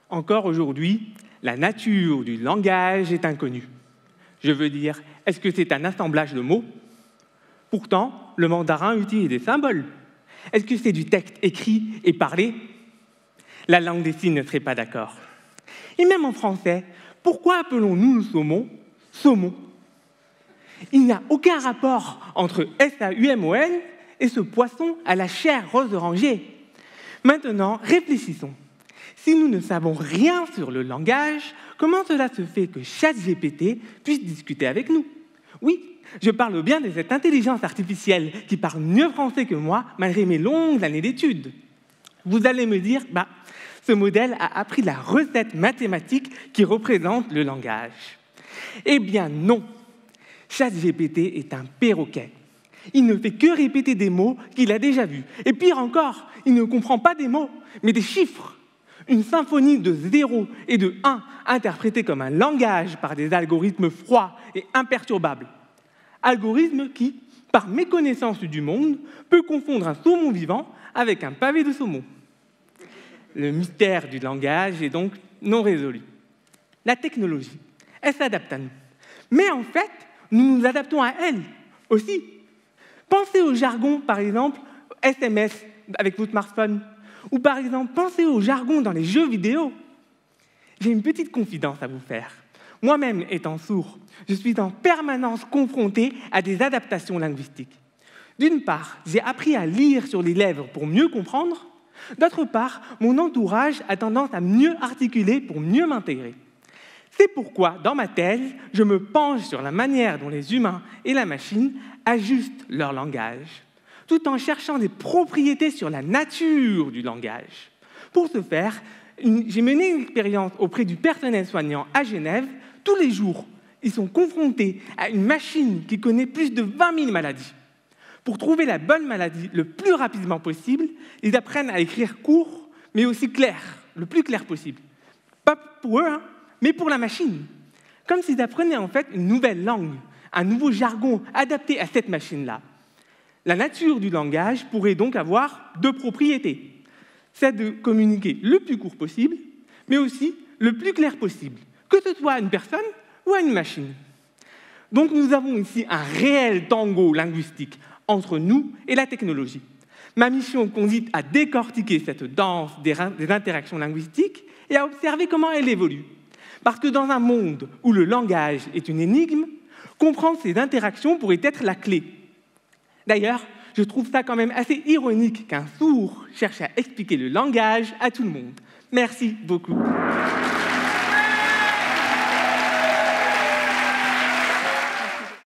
Encore aujourd'hui, la nature du langage est inconnue. Je veux dire, est-ce que c'est un assemblage de mots? Pourtant, le mandarin utilise des symboles. Est-ce que c'est du texte écrit et parlé? La langue des signes ne serait pas d'accord. Et même en français, pourquoi appelons-nous le saumon saumon? Il n'y a aucun rapport entre S-A-U-M-O-N et ce poisson à la chair rose orangée. Maintenant, réfléchissons. Si nous ne savons rien sur le langage, comment cela se fait que ChatGPT puisse discuter avec nous? Oui, je parle bien de cette intelligence artificielle qui parle mieux français que moi, malgré mes longues années d'études. Vous allez me dire, ce modèle a appris la recette mathématique qui représente le langage. Eh bien non, ChatGPT est un perroquet. Il ne fait que répéter des mots qu'il a déjà vus. Et pire encore, il ne comprend pas des mots, mais des chiffres. Une symphonie de 0 et de 1 interprétée comme un langage par des algorithmes froids et imperturbables. Algorithme qui, par méconnaissance du monde, peut confondre un saumon vivant avec un pavé de saumon. Le mystère du langage est donc non résolu. La technologie, elle s'adapte à nous. Mais en fait, nous nous adaptons à elle aussi. Pensez au jargon, par exemple, SMS avec votre smartphone. Ou par exemple, pensez au jargon dans les jeux vidéo. J'ai une petite confidence à vous faire. Moi-même, étant sourd, je suis en permanence confronté à des adaptations linguistiques. D'une part, j'ai appris à lire sur les lèvres pour mieux comprendre. D'autre part, mon entourage a tendance à mieux articuler pour mieux m'intégrer. C'est pourquoi, dans ma thèse, je me penche sur la manière dont les humains et la machine ajustent leur langage, tout en cherchant des propriétés sur la nature du langage. Pour ce faire, j'ai mené une expérience auprès du personnel soignant à Genève. Tous les jours, ils sont confrontés à une machine qui connaît plus de 20 000 maladies. Pour trouver la bonne maladie le plus rapidement possible, ils apprennent à écrire court, mais aussi clair, le plus clair possible. Pas pour eux, mais pour la machine. Comme s'ils apprenaient en fait une nouvelle langue, un nouveau jargon adapté à cette machine-là. La nature du langage pourrait donc avoir deux propriétés. C'est de communiquer le plus court possible, mais aussi le plus clair possible, que ce soit à une personne ou à une machine. Donc nous avons ici un réel tango linguistique entre nous et la technologie. Ma mission consiste à décortiquer cette danse des interactions linguistiques et à observer comment elle évolue. Parce que dans un monde où le langage est une énigme, comprendre ces interactions pourrait être la clé. D'ailleurs, je trouve ça quand même assez ironique qu'un sourd cherche à expliquer le langage à tout le monde. Merci beaucoup.